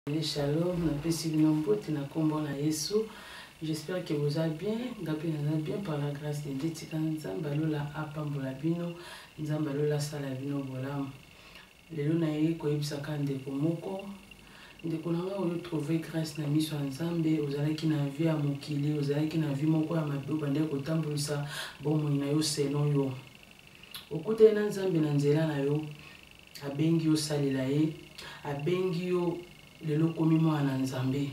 Shalom, na kombo na Yesu. J'espère que vous allez bien. Bien par la grâce de Dieu. Nzambalola apambola bino, nzambalola sala bino bolam. Lelo na ye koyebisaka ndeko moko. Ndeko nanga oyo trouver grâce na miso nzambe, ozalaki na vie ya mokili, ozalaki na vie moko ya mabe bande kotambulisa bomoi na yo selon yo. Okuta na nzambe na nzela na yo, abengi yo salela ye, abengi yo lelo komi mwana nzambe.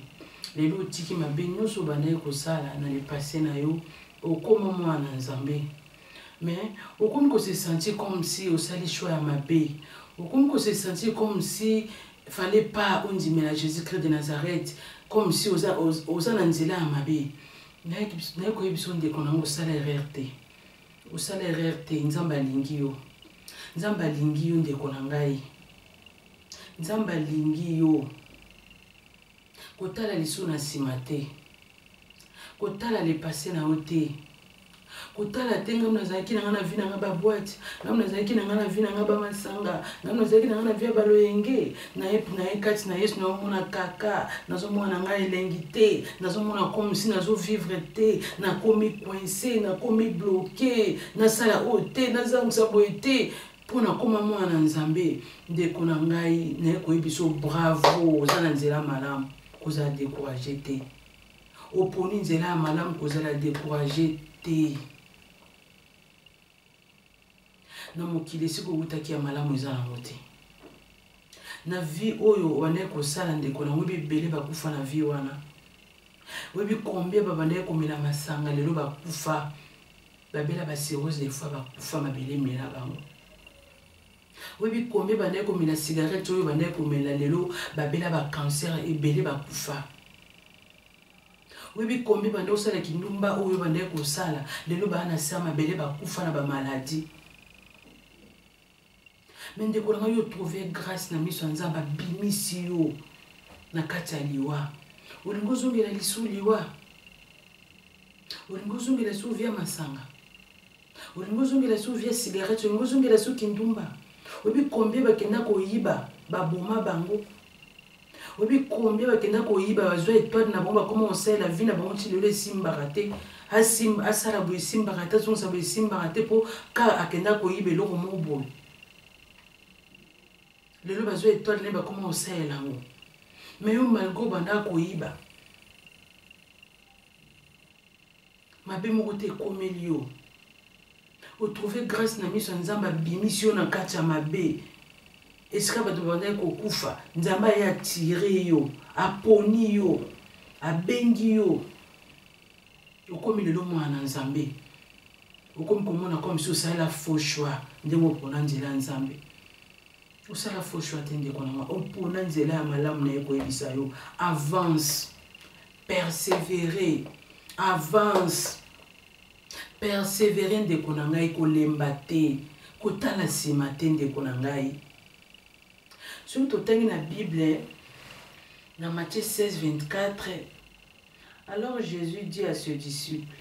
Lelo otiki mabe nyonso banaye kosala na le passé na yo, okoma mwana nzambe. Mais okomi ko se sentir comme si osali choix ya mabe. Okomi ko se sentir comme si fallait pas ondimela Jésus-Christ de Nazareth, comme si oza na nzela ya mabe. Na koyebiso ndeko nango osala erreur te. Osala erreur te, nzambe alingi yo. Nzambe alingi yo ndeko na ngai. Nzambe alingi yo. Kotala liso na sima te. Kotala le passé na yo te. Kotala te ngam nazalaki na nga na vi na nga ba boîte, ngam nazalaki na nga na vi na nga ba masanga, ngam nazalaki na nga na vi ya baloyenge, na ye kati na Yesu na omona kaka, nazomona nga elengi te, nazomona comme si nazo vivre te, nakomi coincé, nakomi bloqué, nasala o te, nazangisa boye te. Pona koma mwana nzambe, ndeko na ngai na koyebiso bravo, oza na nzela malamu, kozala découragé te. Oponi nzela malamu, kozala découragé te. Na mokili siko utaki ya malamu eza nango te. Na vie oyo wana kosala ndeko na webi bele bakufa na vie wana. Webi combien babanda komela masanga lelo bakufa. Babela ba cirrhose des fois bakufa mabele mela bango. Webi combien banda komela cigarette oyo banda komela lelo babela ba cancer ebele bakufa. Webi combien banda osala kindumba oyo banda kosala lelo bana sama bele bakufa na ba maladie. Mais ndeko nanga yo trouver grâce na miso nzamba bimisi yo na kati ya liwa. Olingo zongela lisu liwa. Olingo zongela lisu via masanga. Olingo zongela lisu via cigarette. Olingo zongela lisu kindumba. Obi combien bakenda koyiba baboma bango. Obi combien bakenda koyiba bazwa étoile na bomba comment on sait la vie na bango ti lelo simba raté. Asala boye simba raté son sa boye simba raté po ka akenda koyiba eloko moko boye. Lelo bazwa étoile neba comment on sait lango. Mais yo malgo banda koyiba. Mabe moko te komeli yo. O trouver grâce na miso nzamba bimisio na kati ya mabe. Esika bato banda kokufa, nzamba ya tire yo, aponi yo, abengi yo. Okomi lelo mwana nzambe. Okomi komona comme si osala faux choix ndenge opona nzela nzambe. Osala faux choix te ndeko na nga. Opona nzela ya malamu na ye koyebisa yo. Avance. Persévérer. Avance. Persévérer ndeko na ngai kolemba te. Kotala sima te ndeko na ngai. Soki totangi na Bible, dans Matthieu 16, 24, alors Jésus dit à ses disciples,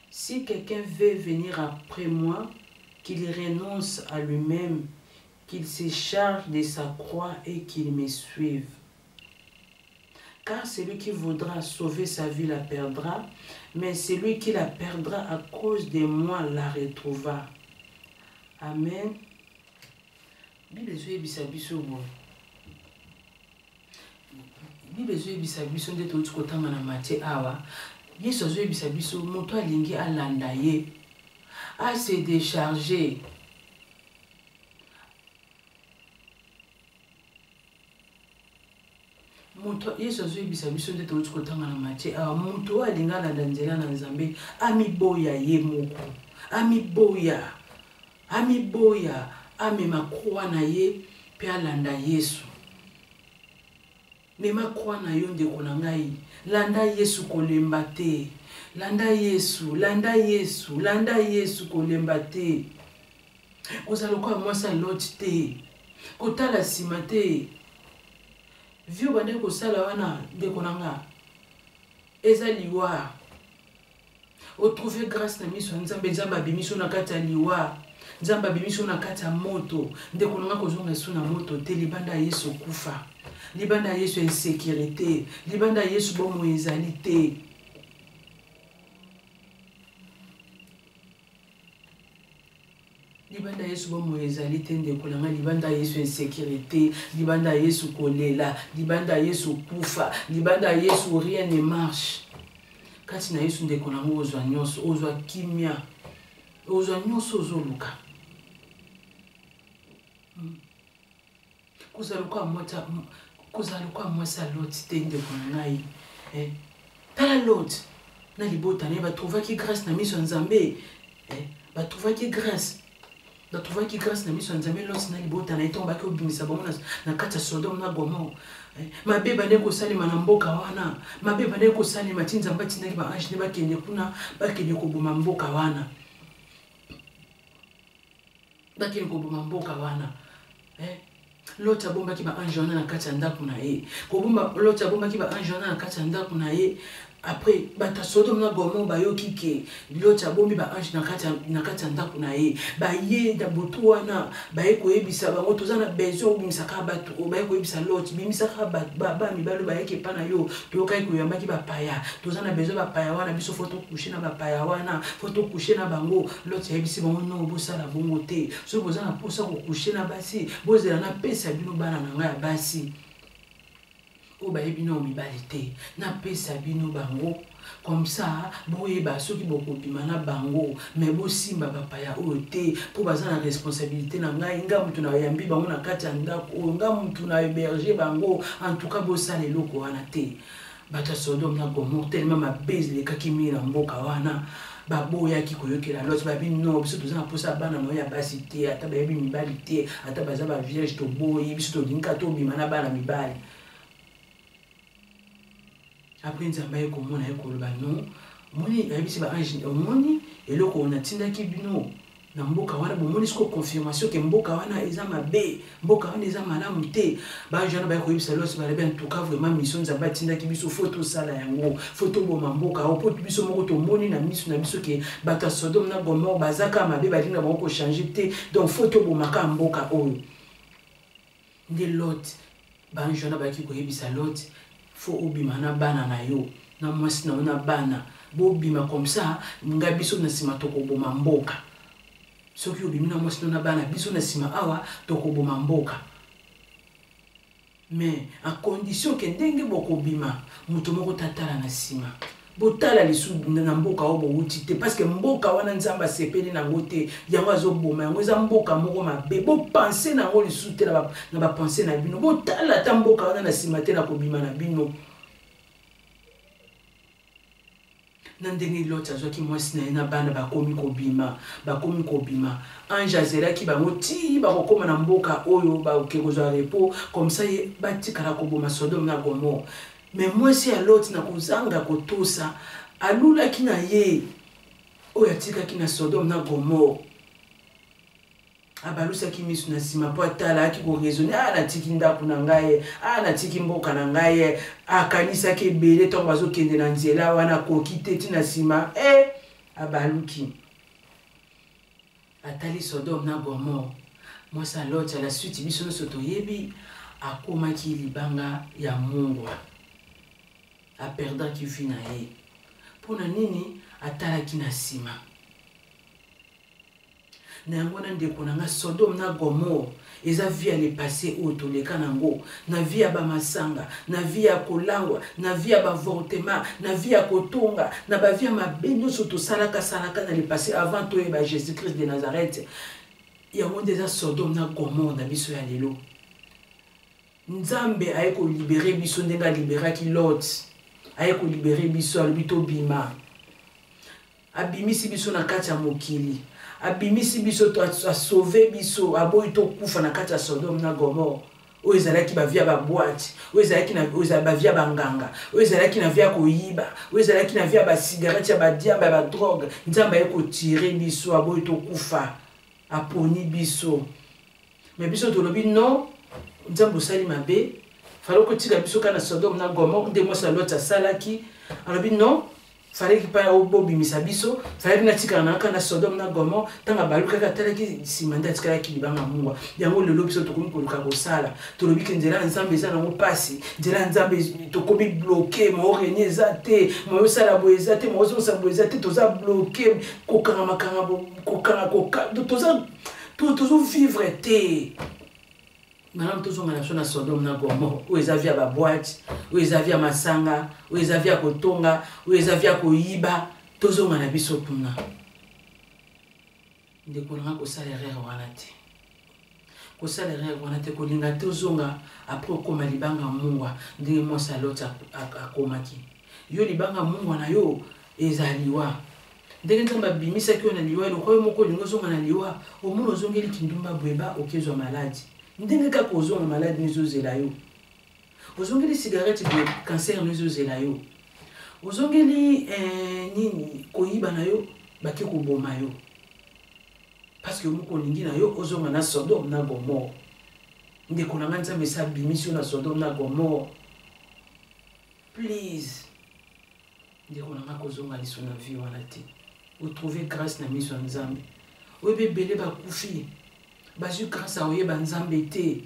si quelqu'un veut venir après moi, qu'il renonce à lui-même, qu'il se charge de sa croix et qu'il me suive. Car celui qui voudra sauver sa vie la perdra, mais celui qui la perdra à cause de moi la retrouvera. Amen. Bible zoe bisabiso bo. Bible zoe bisabiso nde to tukotanga na Matthieu awa. Yesu zoe bisabiso moto alingi alanda ye. A se décharger. Moto Yesu zoe bisabiso nde to tukotanga na Matthieu awa. Moto alinga alanda nzela na Nzambe amiboya ye moko. Amiboya. Amiboya. Amema croix na ye pe alanda Yesu. Mema croix na yo ndeko na ngai. Landa Yesu kolemba te. Landa Yesu, landa Yesu, landa Yesu kolemba te. Kozala kwa mwasa lot te. Kotala sima te. Vio bande kosala wana ndeko na nga. Eza liwa. O trouver grâce na miso nzambe nzamba bimiso na kati ya liwa. nzambe abimiso na kati ya moto ndeko nanga kozonga esu na moto te libanda Yesu kufa libanda Yesu insécurité libanda Yesu bomo ezali te libanda Yesu bomo ezali te ndeko nanga libanda Yesu insécurité libanda Yesu kolela libanda Yesu kufa libanda Yesu rien ne marche kati na Yesu ndeko nanga ozwa nyonso ozwa kimia ozwa nyonso ozoluka kuzaluka mwasa Lot te ndeko na ngai tala Lot na libota ne batrouvaki grâce na miso nzambe batrouvaki grâce na miso nzambe Lot na libota na etomba ki obimisa bango na kati ya Sodome na Gomorrhe mabe bande kosalema na mboka wana mabe bande kosalema ti nzambe atindaki ba ange ne bakende kuna bakende koboma mboka wana bakende koboma mboka wana Lot abombaki ba ange wana na kati ya ndako na ye kobomba Lot abombaki ba ange wana na kati ya ndako na ye après bata Sodome na Gomorrhe bayoki ke Lot abombi ba ange na kati ya ndako na ye baye da butu wana baye koyebisa bango toza na besoin obimisaka bato baye koyebisa Lot bimisaka ba mibalo bayeke pa na yo toyokai koyambaki bapaya toza na besoin bapaya wana biso foto coucher na bapaya wana foto coucher na bango Lot yebisi bango non bosala bongo te so boza na posa ko coucher na basi bozela na pesa bino bana na ngai ya basi o bayebi no mibali te na pesa bino bango comme ça boyeba soki bokobima na bango mais bosimba bapaya oyo te po baza na responsabilité na ngai nga mutu na yambi bango na kati ya ndako oyo nga mutu na héberger bango en tout cas bosala eloko wana te bato ya Sodome na Gomorrhe tellement mabezi lekaki mingi na mboka wana baboyaki koyokela Lot babi non biso toza na posa bana na ya basi te ata bayebi mibali te ata baza ba vierge toboyi biso tolinga tobima na bana mibali après nzambe aye komona ye koloba non moni ayebisi ba ange omoni eloko natindaki bino na mboka wana bomoni siko confirmation ke mboka wana eza mabe mboka wana eza malamu te baange wana baye koyebisa Lot balobi en tout cas vraiment mission nzambe atindaki biso fo tosala yango fo toboma mboka oyo po biso moko tomoni na miso na biso ke bato ya Sodome na Gomorrhe bazaka mabe balinga bango kochange te donc fo tobomaka mboka oyo nde Lot baange wana bayaki koyebisa Lot faut obima na bana na yo na mwasi na ona bana bo bima comme ça nga biso na sima tokoboma mboka soki obimi na mwasi na bana biso na sima awa tokoboma mboka mais à condition que ndenge bokobima mutu moko tatala na sima botala lisu na mboka obo wuti te parce que mboka wana nzamba sepeli na ngote yango azoboma yango eza mboka moko mabe bo penser na ngo lisu te na ba penser na bino botala ta mboka wana na sima te na kobima na bino na ndenge Lot azwaki mwasi na ye na bana bakomi kobima ange azelaki bango ti bakokoma na mboka oyo bakoki kozwa repos comme ça batikala koboma Sodome na Gomorrhe mais mwasi ya Lot na kozanga kotosa alulaki na ye oyo atikaki na Sodome na Gomorrhe abalusaki miso na sima po atala aki koraisonne natiki ndako na ngai natiki mboka na ngai akanisaki ebele ntongo bazokende na nzela wana koki te ti na sima abaluki atali Sodome na Gomorrhe mwasi ya Lot à la suite biso nyonso toyebi akomaki libanga ya mungwa aperdaki vi na ye mpona nini atalaki na sima na yango na ndeko na nga Sodome na Gomorrhe eza vie ya le passé oyo toleka nango na vie ya bamasanga na vie ya kolangwa na vie ya bavortema na vie ya kotonga na bavie ya mabe nyonso tosalaka na le passé avant toyeba Jésus Christ de Nazareth yango nde eza Sodome na Gomorrhe na biso ya lelo nzambe aye kolibere biso ndenge aliberaki Lot aye kolibere biso alobi tobima abimisi biso na kati ya mokili abimisi biso to asauve biso aboyi to kufa na kati ya Sodome na Gomorrhe oyo ezalaki bavia baboite oyo ezalaki na bavia banganga oyo ezalaki na via koyiba oyo ezalaki na via basigarete ya badiamba ya badrogue nzambe aye kotire biso aboyi to kufa aponi biso mais biso tolobi non nzambe osali mabe falo kotika biso kana Sodome na Gomorrhe nde mwasi ya Lot asalaki alobi non fallait qu'il pas au bobi misabiso fallait na tika na kana Sodome na Gomorrhe tanga baluka ka tala ki simanda tika ki libanga mungwa yango le lobiso to komi koluka ko sala to lobi ke nzela nzambe za na mo pasi nzela nzambe to komi bloqué mo renye zate mo sala boezate mo zo boezate to za bloqué ko kanga makanga ko kanga ko to za to vivre te. Maintenant, tous on a na Sodome na Gomorrhe, où ils avaient à boîte, où ils avaient à masanga, où ils avaient à kotonga, où ils avaient à koyiba, tous on a biso tuna. De kolanga ko salaire wanate. Ko salaire wanate ko linga tous on a après ko malibanga mungwa, ndenge mo salota akomaki. Yo libanga mungwa na yo ezaliwa. Ndenge nzamba bimisa ki na liwa, lo ko moko lingo zonga na liwa, o muno zongeli kindumba bweba okezwa maladi. Ndenge ka kozonga maladi nizozela yo ozongeli cigarette de cancer nizozela yo ozongeli nini koyiba na yo baki koboma yo parce que moko lingi na yo ozonga na Sodome na Gomorrhe ndeko na nzambe sa bimisi na Sodome na Gomorrhe please ndeko na kozonga liso na vie wana te o trouver grâce na miso nzambe obe bele ba kufi bazu grâce à oye banzambe te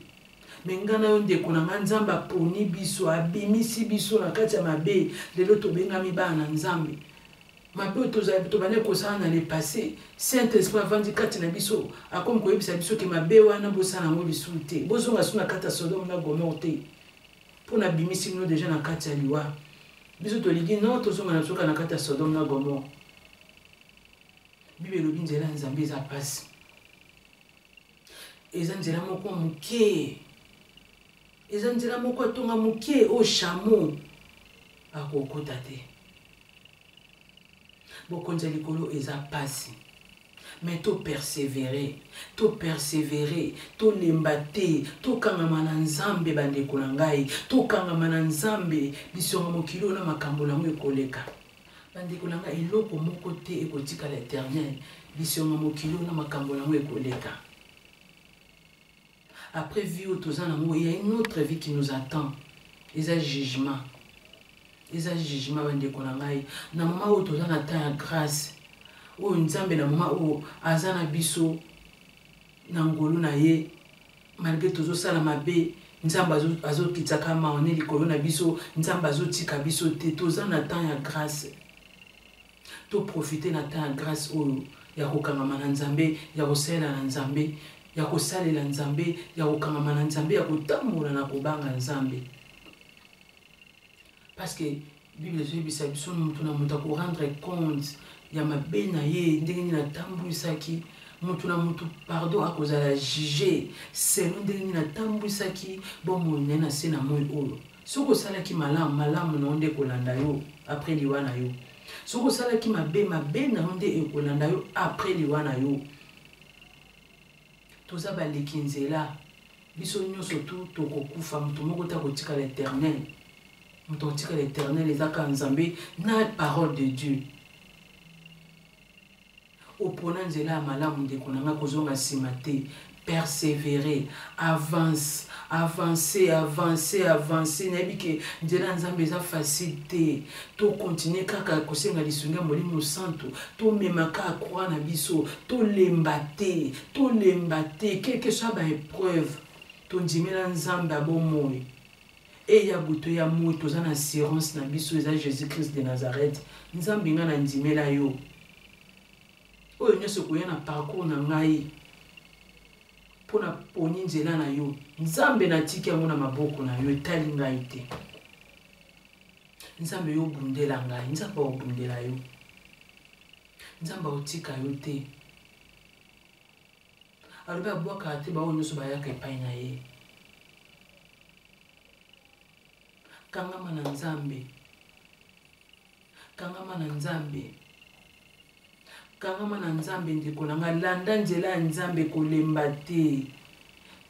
mengana yo ndeko na nzambe aponi biso abimisi biso na kati ya mabe lelo tobengami bana nzambe mabe tobane kosala na le passé Saint-Esprit avandi kati na biso akomi koyebisa biso ke mabe wana bosala yango lisusu te bozonga so na kati ya Sodome na Gomorrhe te mpo na bimisi bino deja na kati ya liwa biso tolingi no tozonga na soka na kati ya Sodome na Gomorrhe bible elobi nzela nzambe eza pasi eza nzela moko muke eza nzela moko atonga muke o chameau akokota te bokonza likolo eza pasi mais to persévérer to lemba te to kangama na nzambe bandeko na ngai to kangama na nzambe bisonga mokilo na makambo nango ekoleka bandeko na ngai eloko moko te ekotika l'Éternel bisonga mokilo na makambo nango ekoleka. Après vie il y a une autre vie qui nous attend. Il y a jugement. Il y a jugement bandeko na ngai. Na moment où tozana na temps ya grâce. O nzambe na moment où azana biso na ngolu na ye malgré tozo sala mabe nzambe azo kitaka maone likolo na biso nzambe azo tika biso te tozana na temps ya grâce. To profiter na temps ya grâce o ya kokangama na nzambe ya kosala na nzambe ya kosalela nzambe ya kokangama na nzambe ya kotambola na kobanga nzambe parce que bible ezobisa biso mutu na mutu ko rendre compte ya mabe na ye ndenge nini atambwisaki mutu na mutu pardon akozala juger selon ndenge nini atambwisaki bomoi ne na se na moi oyo soki osalaki malamu na onde kolanda yo après liwa na yo soki osalaki mabe na onde ekolanda yo après liwa na yo toza baleki nzela biso nyonso tu tokokufa mutu moko ta kotika l'Éternel mutu kotika l'Éternel ezaka nzambe na parole de Dieu opona nzela malamu ndeko nanga kozonga nsima te persévérer avancer nayebi ke nzela nzambe eza facile te to continuer kaka kosenga lisungi ya molimo santo tomema kaka croix na biso tolemba te quel que soit baépreuve tondimela nzambe abomoi eya buto ya moi toza na assurance na biso eza Jésus-Christ de Nazareth nzambe nga na ndimela yo oyo nyonso koya na parcours na ngai pona poni nzela na yo nzambe natiki yango na maboko na yo etali ngai te nzambe yo bundela ngai nzambe obundela yo nzambe otika yo te alobi abwaka te bao nyonso bayaka epai na ye kangama na nzambe ndeko na nga landa nzela ya nzambe kolemba te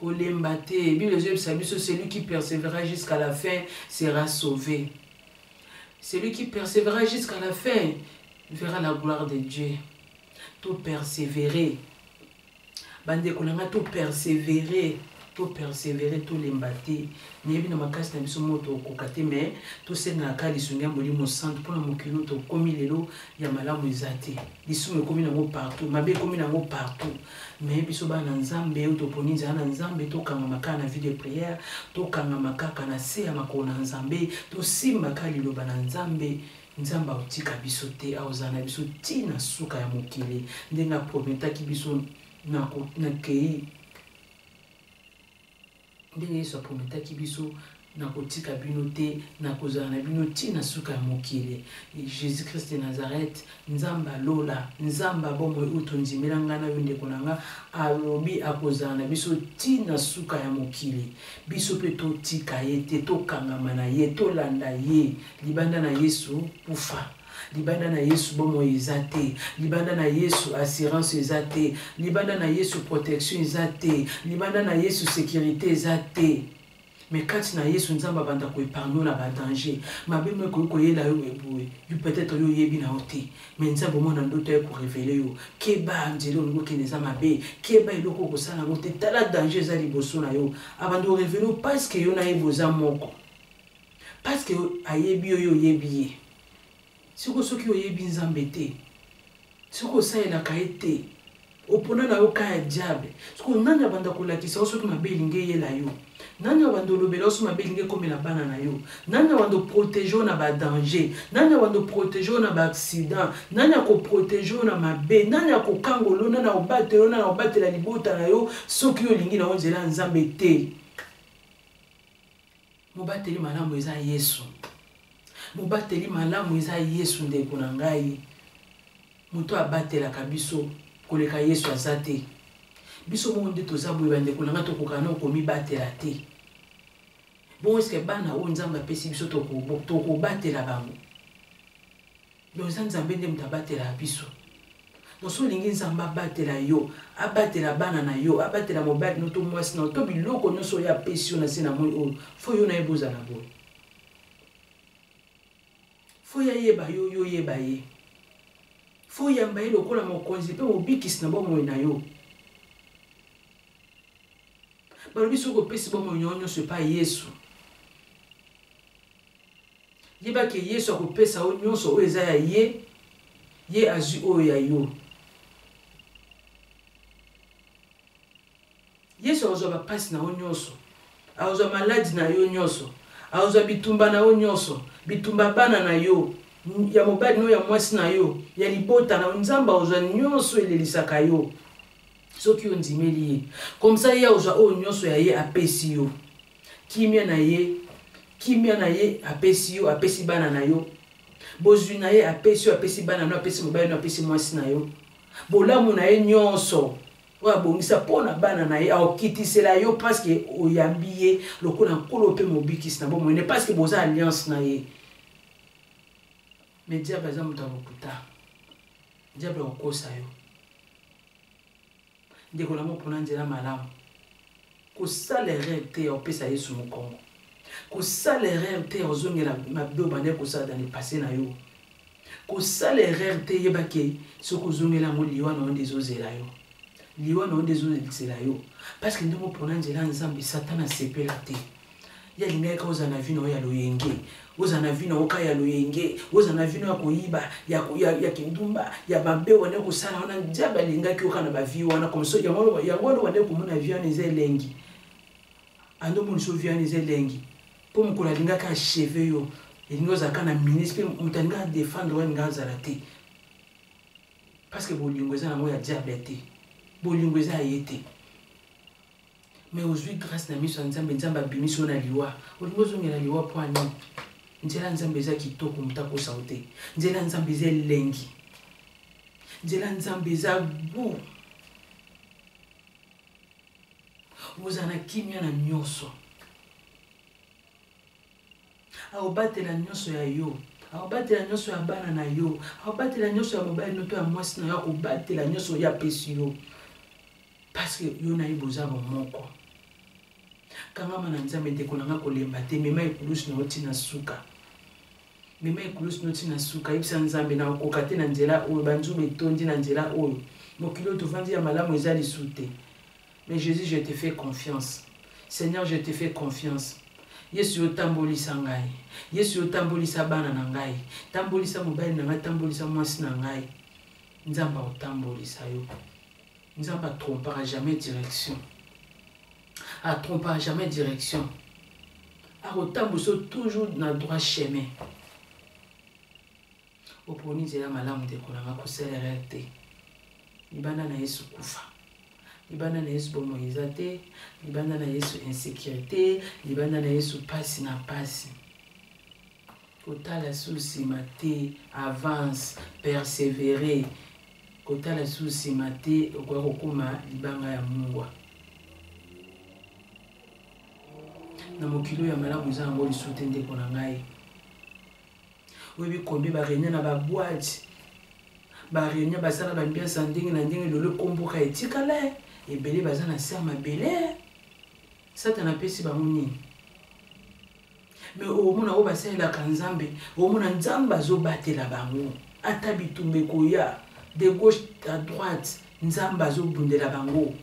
bible ezobisa biso celui qui persévérera jusqu'à la fin sera sauvé celui qui persévérera jusqu'à la fin verra la gloire de Dieu to persévérer bandeko na nga to persévérer to persévérer to lembate nebi na makasi na biso moto kokate mais to senga kali sunga molimo santo pona mokilo to komi lelo ya malamu ezate lisumu komi nango partout mabe komi nango partout mais biso ba na nzambe to poninza na nzambe to kanga makana na vie de prière to kanga makaka na se ya makona nzambe to simba kali loba na nzambe nzamba utika biso te aozana biso tina suka ya mokili ndenga prometaki biso na kei ndenge Yesu aprometaki biso na kotika bino te na kozala na bino tina suka ya mokili. Jésus Christ de Nazareth nzamba lola nzamba bomo uto nzimela ngana yo ndeko nanga alobi akozala na biso tina suka ya mokili. Biso pe totika ye te tokangama na ye tolanda ye libanda na Yesu kufa. Libanda na Yesu bomo ezate, libanda na Yesu assurance ezate, libanda na Yesu protection ezate, libanda na Yesu sécurité ezate. Mais kati na Yesu nzamba banda ko épargner na ba danger. Mabe mo ko yela yo eboe, yu peut-être yo yebi na ote. Mais nzamba mo na ndoto ya ko révéler yo. Keba nzelo ngo keneza mabe, keba iloko ko sala ngo te tala danger za liboso na yo. Abando révéler parce que yo na yeboza moko. Parce que ayebi yo yebi. Siko soki oyebi nzambe te siko osalelaka ye te opona na yo ka ya diable siko nani abanda kolakisa yo soki mabe elingi eyela yo nani abanda olobela yo soki mabe elingi ekomela bana na yo nani abanda oprotege yo na badanger nani abanda oprotege yo na baaccident nani akoprotege yo na mabe nani akokangola yo nani akobatela yo nani akobatela libota na yo soki olingi na yo nzela ya nzambe te. Mobateli malamu eza Yesu. Mobateli malamu eza Yesu ndeko na ngai. Muto abatela kabiso koleka Yesu azate. Biso monde tozabu bandeko na ngato kokana komi batela te. Bon est-ce que bana o nzamba pesi biso toko batela bango. Yo nzambe nde mutabatela biso. Noso lingi nzamba batela yo, abatela bana na yo, abatela mobali no to mwasi na to biloko nyonso ya pesi na sina moi o. Fo yo na eboza na bo. Fo ya yeba yo yeba ye. Fo ya mbaye lokola mokonzi pe obikisi na bomo na yo. Balobi soko pesi bomo nyonyo se pa Yesu. Yeba ke Yesu akopesa o nyonso o eza ya ye azu o ya yo. Yesu azo ba pasi na o nyonso. Azo maladi na yo nyonso. Azo bitumba na o nyonso. Bitumba bana na yo. Ya mobali no ya mwasi na yo. Ya libota na nzamba ozo nyonso elelisaka yo. Soki ondimeli ye. Comme ça ya ozo o nyonso ya ye apesi yo. Kimia na ye apesi yo, apesi bana na yo. Bozwi na ye apesi bana no, apesi mobali no, apesi mwasi na yo. Bolamu na ye nyonso. Wa bongisa pona bana na ye aokitisela yo parce que oyambi ye lokola nkolo pe mobikisi na bomo ne parce que boza alliance na ye. Mais diable aza muta bokuta. Diable okosa yo. Ndeko na mo pona nzela malamu. Ko salere te opesa Yesu mokongo. Ko salere te ozongela mabdo bande ko sa dans le passé na yo. Ko salere te yebake soko zongela mo liwa na ndezozela yo. Liwa na ndezozela yo. Parce que ndemo pona nzela nzambi satana sepela te. Ya linga ka ozana vino ya loyenge. Ozana vino oka ya loyenge. Ozana vino ya koyiba ya kindumba ya babe wana ko sala wana diaba linga ki okana ba vi wana comme ça yango wana ko mona vi wana zelengi. Ando mo so vi wana zelengi. Po mkola linga ka cheveux yo. Elingo za kana ministre mutanga défendre wana ngazala te. Parce que bolingo za na mo ya diabete. Bolingo za yete. Mais aujourd'hui grâce na miso nzambe nzamba bimiso na liwa. Olingo zongela liwa po ani. Nzela nzambe za kitoko mutako saute. Nzela nzambe za lengi. Nzela nzambe za bu. Ozana kimia na nyonso. Aobatela nyonso ya yo. Aobatela nyonso ya bana na yo. Aobatela nyonso ya mobali noto ya mwasi na yo. Aobatela nyonso ya pesi yo. Parce que yo na iboza moko. Kanga mana nzambe ndeko nanga kolemba te mema ekulusu na oti na suka. Mema ekulusu na oti na suka ibisa nzambe na okokate na nzela oyo banzube etondi na nzela oyo. Mokilo tovandi ya malamu eza lisusu te. Mais Jésus, je te fais confiance. Seigneur, je te fais confiance. Yesu yo tambolisa ngai. Yesu yo tambolisa bana na ngai. Tambolisa mobali na ngai, tambolisa mwasi na ngai. Nzamba o tambolisa yo. Nzamba trompera jamais direction. A trompera jamais direction. A otambolisa toujours na droit chemin. Oponi nzela malamu te konanga koselera te. Libanda na Yesu kufa. Libanda na Yesu bomoiza te. Libanda na Yesu insécurité. Libanda na Yesu pasi na pasi. Kotala souci mate, avance, persévérer. Kotala souci mate, okwa kokoma libanga ya mungwa. Na mokilo ya malamu za ngo lisute ndeko na ngai. Webi kombi ba réunion na ba boîte. Ba réunion ba sala ba mbia sandingi na ndingi lolo komboka etikala. Ebele baza na serma belé. Satan apesi ba muni. Mais au mona o ba sala kanzambe, o mona nzamba zo batela bango. Ata bitumbe koya de gauche à droite, nzamba zo bundela bango.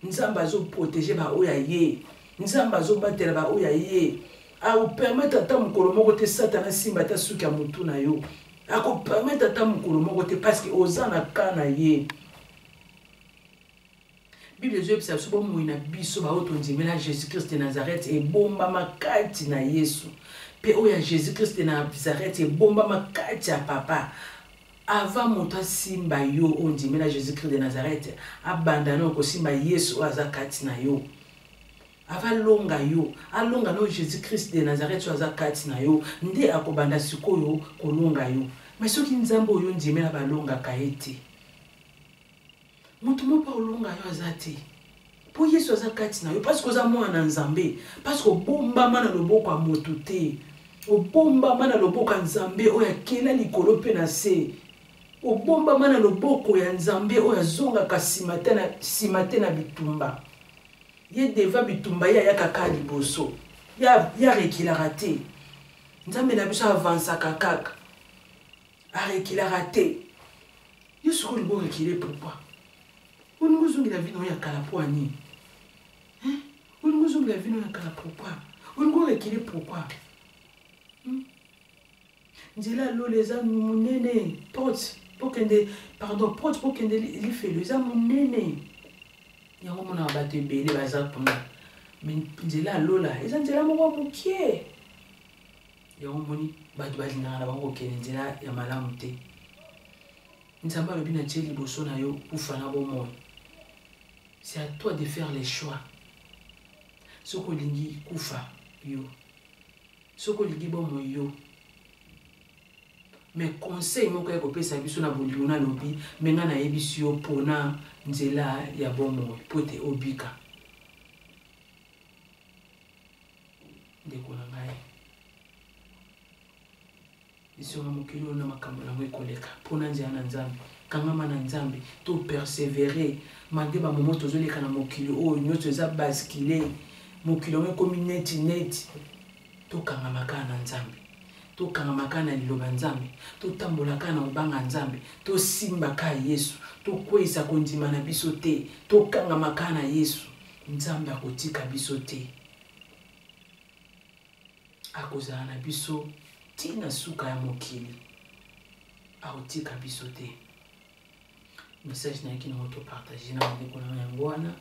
Nzamba zo protéger ba oya ye. Nzamba zo batela ba oya ye. A vous permettre à ta mukolo moko te Satan simba ta suki ya mutu na yo. A ko permettre à ta mukolo moko te parce que ozana kana ye. Bible zo ebisa so bomo ina biso ba otondimela Jésus-Christ de Nazareth e bomba makati na Yesu. Pe oya Jésus-Christ de Nazareth e bomba makati ya papa. Avant monta simba yo ondimela Jésus-Christ de Nazareth abandana ko simba Yesu azakati na yo. Ava longa yo, alonga no Jésus-Christ de Nazareth so azakati na yo, nde akobanda sikoyo kolonga yo. Mais soki nzambo yo ndimela balonga kaete. Mutu mopa olonga yo azati. Po Yesu azakati na yo parce que oza mwana nzambe, parce que bomba mana loboko ya moto te. Obomba mana loboko ya nzambe oya kela likolo pe na se. Obomba mana loboko ya nzambe oya zonga kasimate na bitumba. Ye deva bitumba ya kaka liboso. Ya rekilaka te. Nzambe na biso avansaka kaka. Rekilaka te. Yo soko libo rekile pourquoi? Olingo zongi la vie no ya kala poani. Olingo zongi la vie no ya kala pourquoi? Olingo rekile pourquoi? Nzela lo les âmes munene porte pour kende pardon porte pour kende li fait les âmes munene. Yango mona abate bele baza kuna. Mais nzela lola eza nzela moko mukie. Yango moni batu balinga na bango kende nzela ya malamu te. Nzamba lobi na tie liboso na yo kufa na bomoi. C'est à toi de faire les choix. Soko lingi kufa yo. Soko lingi bomoi yo. Mais conseil moko ya kopesa biso na bolingo na lobi menga na yebisi yo pona nzela ya bomo pote obika ndeko na ngai iso na mokilo na makambo na koleka pona nzela na nzambe kangama na nzambe to persévérer mande ba momo tozoleka na mokilo o nyoto za basculer mokilo ngeko mineti to kangama kana nzambe to kangamaka na liloba nzambe to tambolaka na obanga nzambe to simbaka Yesu to kwesa kondima na biso te to kangamaka na Yesu nzambe akotika biso te akozala na biso tina suka ya mokili akotika biso te. Message na yaki na moto partager na ndeko na yango wana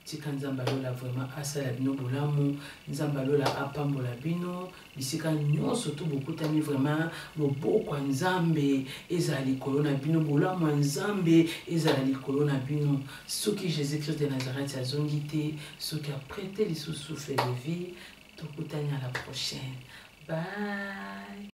tika nzamba lola vraiment asala bino bolamu nzamba lola apambola bino bisika nyonso to bokutami vraiment loboko ya nzambe ezala likolo na bino bolamu ya nzambe ezala likolo na bino soki Jésus-Christ de Nazareth azongi te soki aprete lisusu souffle de vie tokutani à la prochaine. Bye.